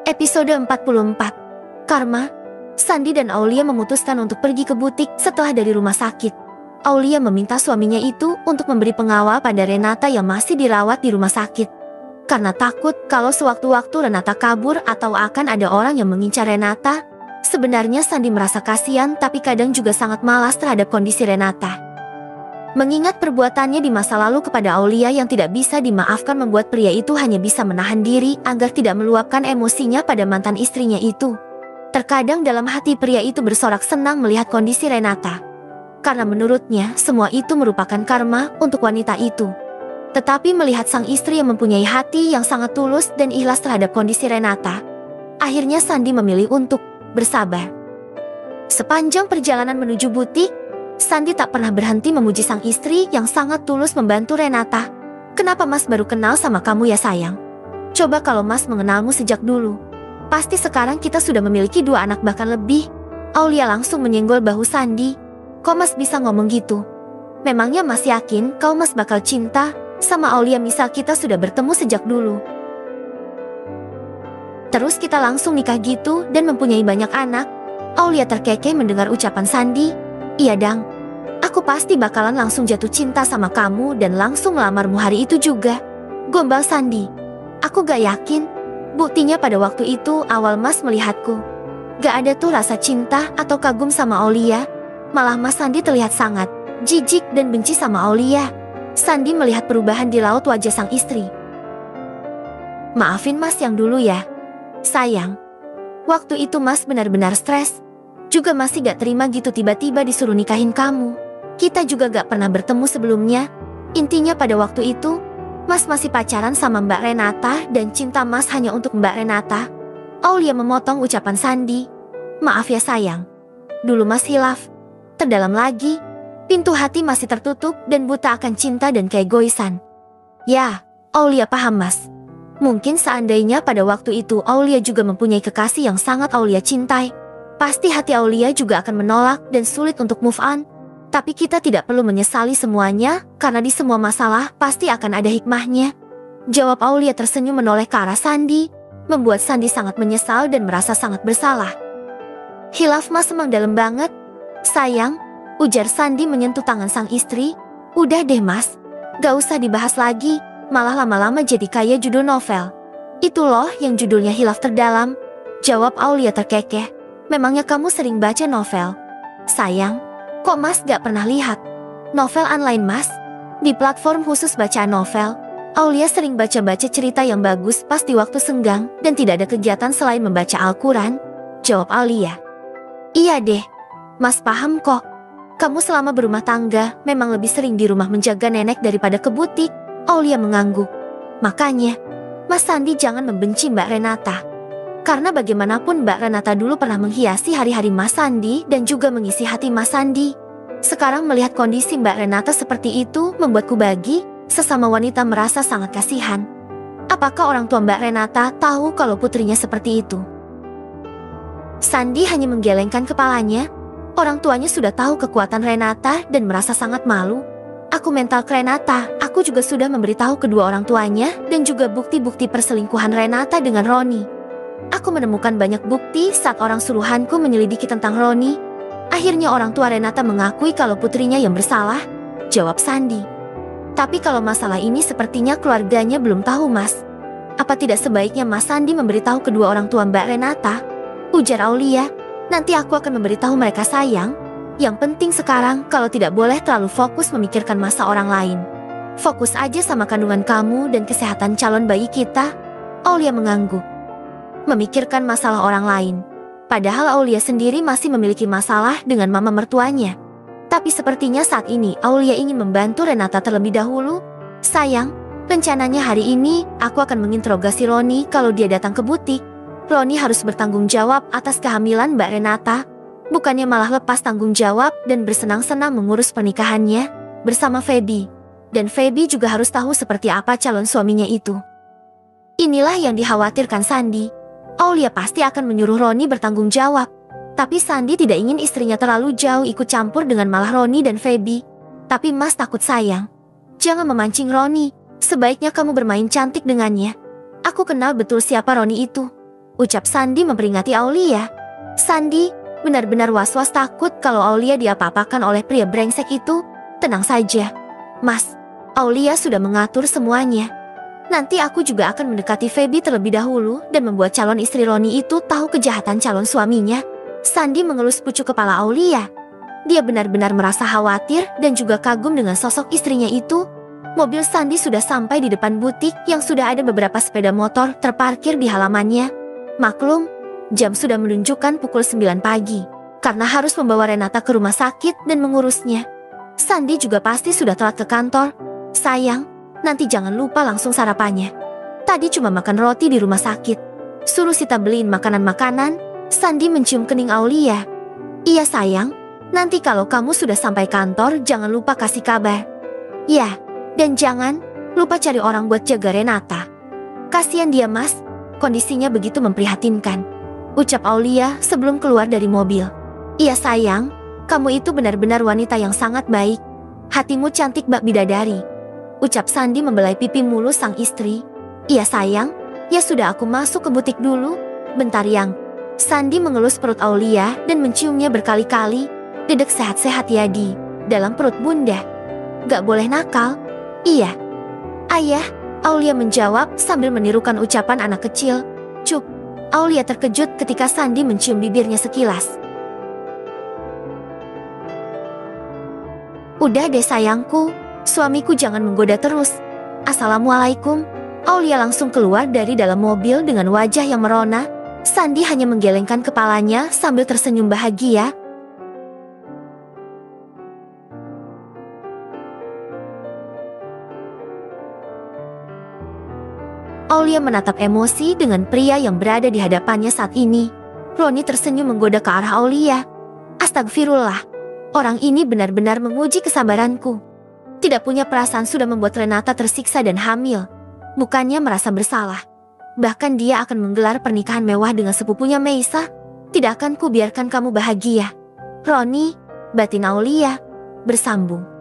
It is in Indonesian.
Episode 44. Karma. Sandy dan Aulia memutuskan untuk pergi ke butik setelah dari rumah sakit. Aulia meminta suaminya itu untuk memberi pengawal pada Renata yang masih dirawat di rumah sakit. Karena takut kalau sewaktu-waktu Renata kabur atau akan ada orang yang mengincar Renata. Sebenarnya Sandy merasa kasihan tapi kadang juga sangat malas terhadap kondisi Renata. Mengingat perbuatannya di masa lalu kepada Aulia yang tidak bisa dimaafkan membuat pria itu hanya bisa menahan diri agar tidak meluapkan emosinya pada mantan istrinya itu. Terkadang dalam hati pria itu bersorak senang melihat kondisi Renata. Karena menurutnya semua itu merupakan karma untuk wanita itu. Tetapi melihat sang istri yang mempunyai hati yang sangat tulus dan ikhlas terhadap kondisi Renata, akhirnya Sandy memilih untuk bersabar. Sepanjang perjalanan menuju butik, Sandy tak pernah berhenti memuji sang istri yang sangat tulus membantu Renata. "Kenapa Mas baru kenal sama kamu ya sayang? Coba kalau Mas mengenalmu sejak dulu. Pasti sekarang kita sudah memiliki 2 anak bahkan lebih." Aulia langsung menyenggol bahu Sandy. "Kok Mas bisa ngomong gitu? Memangnya Mas yakin kau Mas bakal cinta sama Aulia misal kita sudah bertemu sejak dulu? Terus kita langsung nikah gitu dan mempunyai banyak anak?" Aulia terkekeh mendengar ucapan Sandy. "Iya dang, aku pasti bakalan langsung jatuh cinta sama kamu dan langsung melamarmu hari itu juga," gombal Sandy. "Aku gak yakin. Buktinya pada waktu itu awal Mas melihatku, gak ada tuh rasa cinta atau kagum sama Aulia. Malah Mas Sandy terlihat sangat jijik dan benci sama Aulia." Sandy melihat perubahan di raut wajah sang istri. "Maafin Mas yang dulu ya, sayang. Waktu itu Mas benar-benar stres. Juga masih gak terima gitu tiba-tiba disuruh nikahin kamu. Kita juga gak pernah bertemu sebelumnya. Intinya pada waktu itu, Mas masih pacaran sama Mbak Renata dan cinta Mas hanya untuk Mbak Renata." Aulia memotong ucapan Sandy. "Maaf ya sayang. Dulu Mas hilaf. Terdalam lagi. Pintu hati masih tertutup dan buta akan cinta dan keegoisan." "Ya, Aulia paham Mas. Mungkin seandainya pada waktu itu Aulia juga mempunyai kekasih yang sangat Aulia cintai, pasti hati Aulia juga akan menolak dan sulit untuk move on. Tapi kita tidak perlu menyesali semuanya, karena di semua masalah pasti akan ada hikmahnya," jawab Aulia tersenyum menoleh ke arah Sandy, membuat Sandy sangat menyesal dan merasa sangat bersalah. "Hilaf Mas emang dalam banget, sayang," ujar Sandy menyentuh tangan sang istri. "Udah deh Mas, gak usah dibahas lagi, malah lama-lama jadi kayak judul novel. Itu loh yang judulnya Hilaf Terdalam," jawab Aulia terkekeh. "Memangnya kamu sering baca novel?" "Sayang, kok Mas gak pernah lihat novel online Mas? Di platform khusus bacaan novel, Aulia sering baca-baca cerita yang bagus pas di waktu senggang dan tidak ada kegiatan selain membaca Al-Quran," jawab Aulia. "Iya deh, Mas paham kok. Kamu selama berumah tangga memang lebih sering di rumah menjaga nenek daripada ke butik," Aulia mengangguk. "Makanya, Mas Sandy jangan membenci Mbak Renata. Karena bagaimanapun Mbak Renata dulu pernah menghiasi hari-hari Mas Sandy dan juga mengisi hati Mas Sandy. Sekarang melihat kondisi Mbak Renata seperti itu membuatku bagi sesama wanita merasa sangat kasihan. Apakah orang tua Mbak Renata tahu kalau putrinya seperti itu?" Sandy hanya menggelengkan kepalanya. Orang tuanya sudah tahu kekuatan Renata dan merasa sangat malu. "Aku mental ke Renata, aku juga sudah memberitahu kedua orang tuanya dan juga bukti-bukti perselingkuhan Renata dengan Roni. Aku menemukan banyak bukti saat orang suruhanku menyelidiki tentang Roni. Akhirnya orang tua Renata mengakui kalau putrinya yang bersalah," jawab Sandy. "Tapi kalau masalah ini sepertinya keluarganya belum tahu Mas. Apa tidak sebaiknya Mas Sandy memberitahu kedua orang tua Mbak Renata?" ujar Aulia. "Nanti aku akan memberitahu mereka sayang. Yang penting sekarang kalau tidak boleh terlalu fokus memikirkan masa orang lain. Fokus aja sama kandungan kamu dan kesehatan calon bayi kita." Aulia mengangguk. Memikirkan masalah orang lain. Padahal Aulia sendiri masih memiliki masalah dengan mama mertuanya. Tapi sepertinya saat ini Aulia ingin membantu Renata terlebih dahulu. "Sayang, rencananya hari ini aku akan menginterogasi Roni kalau dia datang ke butik. Roni harus bertanggung jawab atas kehamilan Mbak Renata. Bukannya malah lepas tanggung jawab dan bersenang-senang mengurus pernikahannya bersama Feby. Dan Feby juga harus tahu seperti apa calon suaminya itu." Inilah yang dikhawatirkan Sandy. Aulia pasti akan menyuruh Roni bertanggung jawab. Tapi Sandy tidak ingin istrinya terlalu jauh ikut campur dengan malah Roni dan Feby. "Tapi Mas takut sayang. Jangan memancing Roni. Sebaiknya kamu bermain cantik dengannya. Aku kenal betul siapa Roni itu," ucap Sandi memperingati Aulia. Sandi benar-benar was-was takut kalau Aulia diapa-apakan oleh pria brengsek itu. Tenang saja, Mas. Aulia sudah mengatur semuanya. Nanti aku juga akan mendekati Feby terlebih dahulu dan membuat calon istri Roni itu tahu kejahatan calon suaminya. Sandi mengelus pucuk kepala Aulia. Dia benar-benar merasa khawatir dan juga kagum dengan sosok istrinya itu. Mobil Sandi sudah sampai di depan butik yang sudah ada beberapa sepeda motor terparkir di halamannya. Maklum, jam sudah menunjukkan pukul 9 pagi. Karena harus membawa Renata ke rumah sakit dan mengurusnya. Sandi juga pasti sudah telat ke kantor. Sayang, nanti jangan lupa langsung sarapannya. Tadi cuma makan roti di rumah sakit. Suruh Sita beliin makanan-makanan. Sandi mencium kening Aulia. Iya sayang, nanti kalau kamu sudah sampai kantor jangan lupa kasih kabar. Ya, dan jangan lupa cari orang buat jaga Renata. Kasian dia Mas, kondisinya begitu memprihatinkan, ucap Aulia sebelum keluar dari mobil. Iya sayang, kamu itu benar-benar wanita yang sangat baik. Hatimu cantik bak bidadari, ucap Sandi membelai pipi mulus sang istri. Iya sayang, ya sudah aku masuk ke butik dulu. Bentar yang. Sandi mengelus perut Aulia dan menciumnya berkali-kali. Dedek sehat-sehat ya di dalam perut bunda. Gak boleh nakal. Iya. Ayah, Aulia menjawab sambil menirukan ucapan anak kecil. Cup. Aulia terkejut ketika Sandi mencium bibirnya sekilas. Udah deh sayangku, suamiku jangan menggoda terus. Assalamualaikum. Aulia langsung keluar dari dalam mobil dengan wajah yang merona. Sandi hanya menggelengkan kepalanya sambil tersenyum bahagia. Aulia menatap emosi dengan pria yang berada di hadapannya saat ini. Roni tersenyum menggoda ke arah Aulia. Astagfirullah, orang ini benar-benar menguji kesabaranku. Tidak punya perasaan sudah membuat Renata tersiksa dan hamil. Bukannya merasa bersalah. Bahkan dia akan menggelar pernikahan mewah dengan sepupunya Meisa. Tidak akan kubiarkan kamu bahagia. Roni, batin Aulia bersambung.